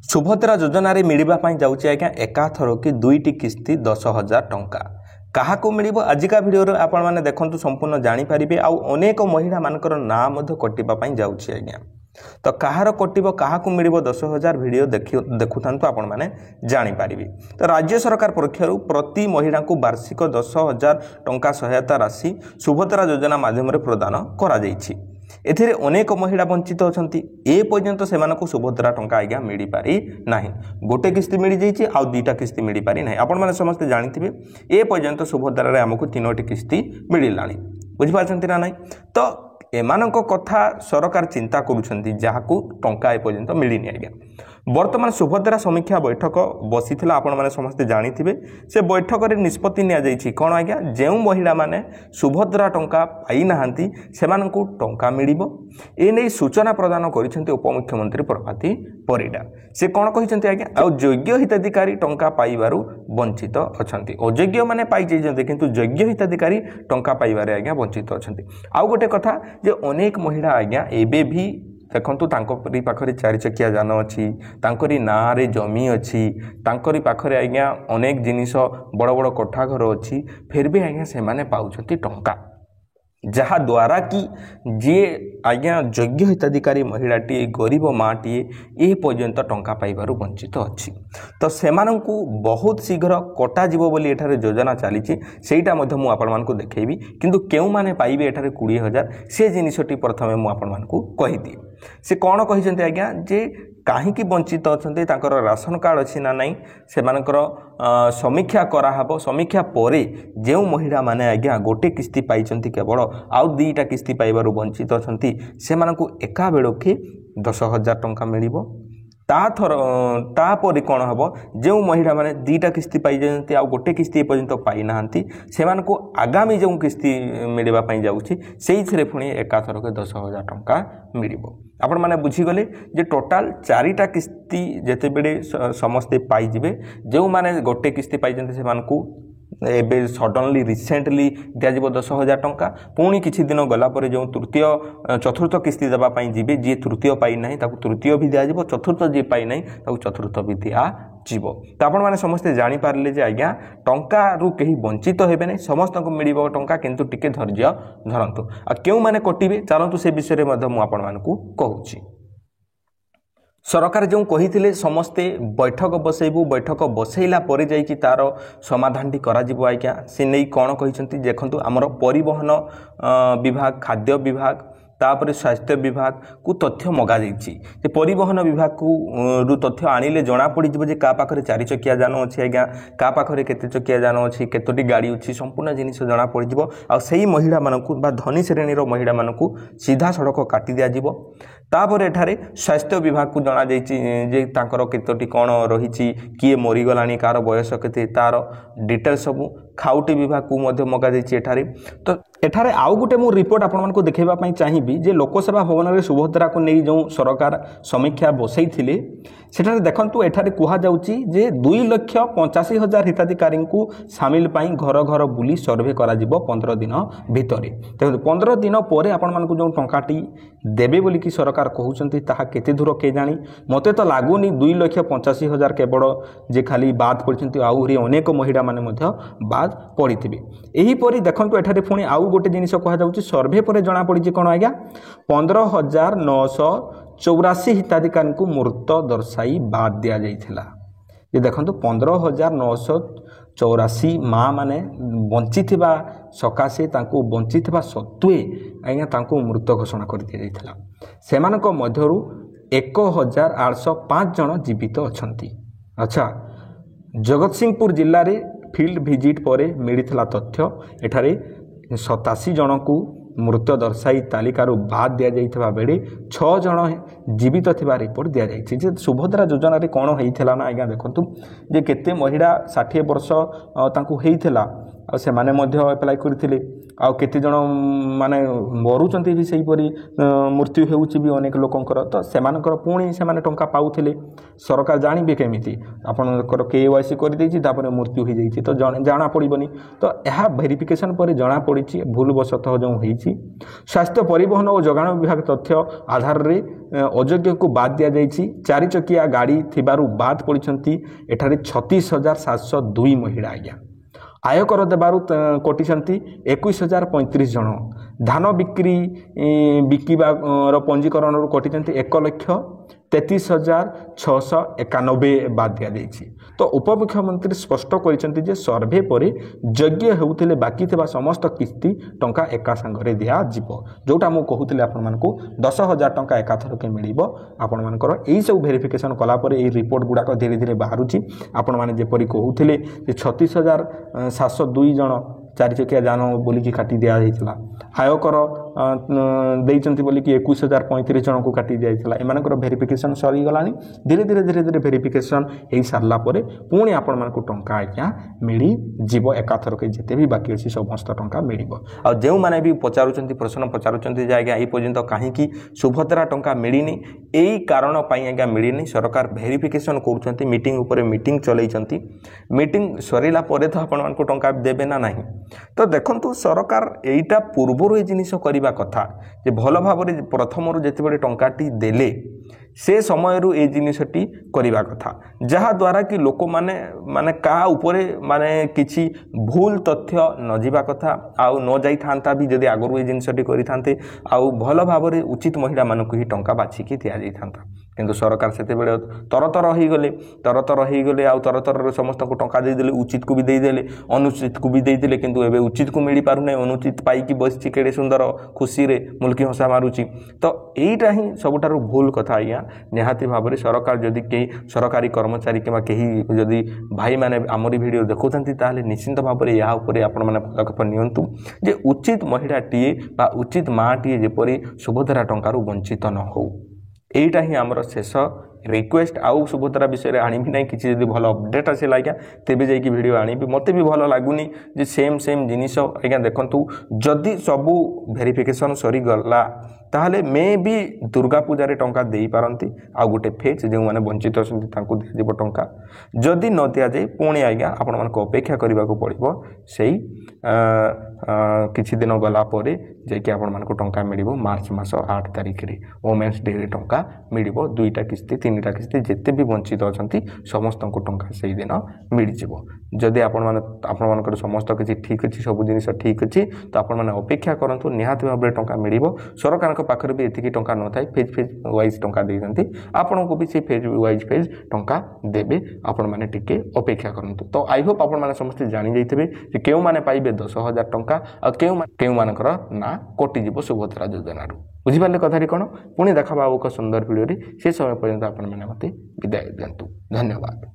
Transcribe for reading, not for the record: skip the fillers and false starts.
सुभद्रा योजन मिलवाई जाऊँगी आज्ञा एकाथर कि दुईटी किस्ती 10,000 टंका क्या मिल आजिका भिडियो आपण मैंने देखु संपूर्ण जानीपारे आउ अनेक महिला मानकर नाम कटापी जाऊँगी आज्ञा तो कହାର कटिब क्या मिल 10,000 भिडियो देखु आपण मैंने जानीपारे। तो राज्य सरकार पक्षर प्रति महिला को वार्षिक 10,000 टंका सहायता राशि सुभद्रा योजना माध्यम प्रदान कर एथिरे अनेक महिला वंचित अच्छा ए पर्यंत से सुभद्रा टंका आज्ञा मिल पारि ना गोटे किस्ती मिल जाइए आउ दुईटा किस्ती मिल पारि ना आपण मैंने समस्ते जानते ए पर्यंत सुभद्रा आमको 3टी किस्ती मिलला बुझिपारछंती ना नहीं। तो एमानक कथा सरकार चिंता करुछंती जहाकू टंका ए पर्यंत मिलनी आज्ञा। वर्तमान सुभद्रा समीक्षा बैठक बसी आपण मैंने समस्ते जानते से बैठक में निष्पत्ति नि कौन आज्ञा जो महिला माने सुभद्रा टंका पाई नाहांती सेमानंकु टंका मिलिबो एने सूचना प्रदान करिसेंती उपमुख्यमंत्री प्रभाती परिडा। से कौन कहिसेंती आज्ञा आ योग्य हिताधिकारी टंका पाइबारु वंचित अछंती अयोग्य माने पाई जाइछंती किंतु योग्य हिताधिकारी टंका पाइबारे आज्ञा वंचित अछंती। आउ गोटे कथा जे अनेक महिला आज्ञा एबे भी देखु तांकरी पाखरे 4 चकिया जान अच्छी तांकरी नाँ रे जमी अच्छी तांकरी पाखरे आज्ञा अनेक जिनिस बड़ बड़ कोठा घर अच्छी फिर भी आज्ञा से माने पाउछंती टंका जहा द्वारा कि जे आज्ञा योग्य हिताधिकारी महिलाटी गरीब माँटी ए पर्यंत टंका पाइबारु वंचित अच्छी। तो सेमानंकु बहुत शीघ्र कटा जीवो बोली एठारे योजना चली सेटा मध्य मु आपण मानकु देखेबी किंतु केउ माने पाइबे एठारे 20,000 से जिनिसटी प्रथमे मु आपण मानकु कहिदी। से कौन कहिसेंती आज्ञा जे काहींकि वंचित अछंती तांकर राशन कार्ड अच्छी ना नहीं से समीक्षा कराहब समीक्षा पर जो महिला माने आज्ञा गोटे किस्ती पाइचंती केवल आउ 2टा किस्ती पाइबारु वंचित अछंती से एका बेलके 10,000 टंका मिलिबो। तापर कौन हम जो महिला माने 2टा किस्ती पाई जाती आउ गोटे किस्ती पर्यंत पाई नाहांती सेमानकु आगामी जो किस्ती मिलवाई जाऊँगी से पुणी एकाथर के 10,000 टंका मिलिबो। आपण माने बुझीगले जे टोटाल 4टा किस्ती जेते बेले समस्ते पाइबे जो माने गोटे किस्ती पाई जाती सेमानकु एबे सडनली रिसेंटली दिज्व 10,000 टंका पुणी किछि दिन गला पर जो तृतीय चतुर्थ किस्ती देवाई जी जी तृतीय पाई ना तृतीय भी दिज्व चतुर्थ जी पाई ना चतुर्थ भी दिज्व। तो आपण मैंने समस्ते जानीपारे जे आज्ञा टंका रु कहीं वंचित हेबे नहीं समस्त को मिल टंका किंतु टिके धैर्य धरतु आ क्यों माने कटिबे चलतु से विषय में मुझे आपण मानकु कहूची। सरकार जो कही समस्ते बैठक बसैबू बैठक बसैला पर जाइए तार समाधानटी करा आज्ञा से नहीं कौन कही देखु आमर परिवहन विभाग खाद्य विभाग तापर स्वास्थ्य विभाग को तथ्य मगा जाइए परिवहन विभाग को रु तथ्य आनिले जना पड़ जे का पाखरे 4 चकिया जान अच्छी आज्ञा का पाखरे केते चकिया जान अच्छी केतोटी गाड़ी अच्छी संपूर्ण जिनिस जना पड़ आ सही महिला मानकु बा धनी श्रेणी महिला मानकु सीधा सड़क काटी दिया जिवो। तापर एठारे स्वास्थ्य विभाग को जना जे तांकर केतोटी कौन रही किए मरीगलानी कार बयस केते तार डिटेल सबू खाउटी विभाग को मध्य मगा जाइए एठारे। तो एठारे आउ गोटे मु रिपोर्ट आपण मानकु देखाइबा चाहिए जे लोकसेवा भवन में सुभद्रा को नहीं जो सरकार समीक्षा बसई थिले सेठारे देखंतु एठारे कुहा जाउची जे 2,85,000 हिताधिकारी को सामिल पाई घर घर बुली सर्वे करा जिवो 15 दिन भितरे। देखो 15 दिन पर आपण मानकु जो टंकाटी देबे बोली कि सरकार कहउचंती ताहा केते दूर के जानी मते तो लागुनी 2,85,000 केवल जे खाली बात पड़छंती आउरी अनेक महिला माने मध्य बात पड़िथिबे। एही परी देखंतु एठारे पुणी आउ गोटे जिनिस कहा जाउची सर्वे पर जना पड़ी कौन आज्ञा 15,984 हिताधिकारी को मृत दर्शाई बाद दिया जाइथिला। ये देखंतु 15,984 माँ माने बंचिथिबा सकाशे तांको बंचिथिबा सत्वे आज्ञा तांको मृत घोषणा कर दिया जाइथिला। सेमानक मध्यरु 1,805 जन जीवित अछंती। अच्छा जगतसिंहपुर जिल्ला रे फील्ड विजिट पर मिलिथिला तथ्य एठारे 87 जन को मृत दर्शाई तालिकारु बाद दिया जाइथिबा बेले 6 जन जीवित थिबा रिपोर्ट दिया जाइछि। जे सुभद्रा योजना रे कोन हेइथिला ना आज्ञा देखंतु जे केते महिला 60 वर्ष तांकु हेइथिला आ से माने मध्य अप्लाई करथिले आउ केते जण माने मरुचंती भी सही परी मृत्यु हेउची भी अनेक लोकंकर तो सेमानकर पुणी सेमाने टंका पाउथिले सरकार जानिबे केमिति आपनकर केवाईसी कर देछि तापर मृत्यु हो जाइछि तो जाना पड़िबनी तो यह वेरिफिकेशन पर जना पड़िछि भूलवशतः जो होइछि स्वास्थ्य परिवहन और जोगाण विभाग तथ्य आधार रे अयोग्य को बाद दिया जाइछि 4 चकिया गाड़ी थिबारु बाद पड़िछंती एठारे 36,702 महिला आज्ञा आयकर देबारु कटिछंती 21,035 जन धान बिकिबार पंजीकरण कटिछंती 1,33,691 बाद दिया जाइछि तो उपमुख्यमंत्री स्पष्ट करिसेंती जे सर्वे पर योग्य हेउथिले बाकी थिबा समस्त किस्ती टंका एका संगरे दिया जिवो जोटा मु कहूतिले आपन मानको 10,000 टंका एका थर के मिलिबो आपन मानकर एई सब वेरिफिकेशन कला पर एई रिपोर्ट गुडा को धीरे धीरे बाहरुची आपन माने जे परि कहूतिले जे 36,702 जन 4 चकिया जान बोलिकी काटी दिया जाइछला आयकर देइचंती बोलिकी 21,035 जन को काटी दिया जाइछला एमानकर वेरिफिकेशन सरी गलानी धीरे धीरे वेरिफिकेशन हेई सारला परे पुणी आपन मानको टंका आज्ञा मिली जीवो एका थर के जेते भी बाकी अछि समस्त टंका मिलिबो आ जेउ माने भी पचारुचंती प्रश्न पचारुचंती जे आज्ञा एई पर्यंत काहे की सुभद्रा टंका मिलिनी एई कारण पई आज्ञा मिलिनी सरकार वेरिफिकेशन करूचंती मीटिंग ऊपर मीटिंग चलैचंती मीटिंग सरीला परे तो आपन मानको टंका देबे ना नाही तो देखंतु सरकार एईटा पूर्वरु ए जिनिस करिबा कथा जे भलो भाबरे प्रथमरु जेतेबेले टंकाटी देले से समयरु ए जिनिसटी करिबा कथा जहा द्वारा कि लोक माने का उपरे माने किछि भूल तथ्य न जिबा कथा आउ न जाई थांता भी जदि आगरु ए जिनिसटी करि थांते आउ भलो भाबरे उचित महिला मानकु ही टंका बाछि कि दिया जाई थांता किंतु सरकार सेते बेले तरतर ही गले आउ तरतर समस्त को टंका दे देले उचित को भी दे देले अनुचित को भी दे देले किंतु एबे उचित को मिली पारु नै अनुचित पाई कि बसछि केडे सुंदर खुशी रे मुल्की हंसा मारुछि तो एईटा ही सबटारु भूल कथा आया निहाती भाबरे सरकार जदि केही सरकारी कर्मचारी किबा केही जदि भाई माने हमरी वीडियो देखौथंती ताले निश्चित भाबरे या ऊपर आपण माने पदक्षेप नियंतु जे उचित महिलाटीए बा उचित माटीए जेपरी सुभद्रा टंकारु वंचित न हो एटा ही आमर शेष रिक्वेस्ट आउ सुभद्रा विषय आनिबि नै किछि जदि भलो अपडेट आसे लाग्या तेबे जाई कि वीडियो आनिबि मते भी भलो लागुनी जे सेम जिनिस आज्ञा देखंतु जदि सबु वेरिफिकेशन सरी गला ताहले मे भी दुर्गा पूजा रे टंका देई पारंती आ गोटे फेज जे माने वंचित असंती तांको दे दिबो टंका जदि न दिया जाय पुणी आज्ञा आपण मानको अपेक्षा करबा को पड़िबो सेही किछि दिन गला परे जे कि आपण मानको टंका मिलिबो मार्च मास 8 तारिख रे वोमेन्स डे रे टंका मिलिबो 2टा किस्ती 3टा किस्ती जेते भी वंचित असंती समस्त को टंका सेही दिन मिलि जिवो जदि आपण मानकर समस्त किछि ठीक अछि सब जिनिस ठीक अछि तो आपण माने अपेक्षा करंतु निहाती भाबरे टंका मिलिबो सरकार पाखरे भी एतिकी टंका न थाय फेज वाइज टंका देइसंती आपन को भी से फेज वाइज टंका देबे आपन माने टिके अपेक्षा करंतु तो आई होप आपन माने समस्त जानि जाइतबे जे केउ माने पाइबे 10,000 टंका आ केउ मानकर ना कोटि जीवो सुभद्रा योजना रु बुझि पाले कथारी कोन पुणी देखाबा एक सुंदर वीडियो रे से समय पर्यंत आपन माने मते विदाय देंतु धन्यवाद।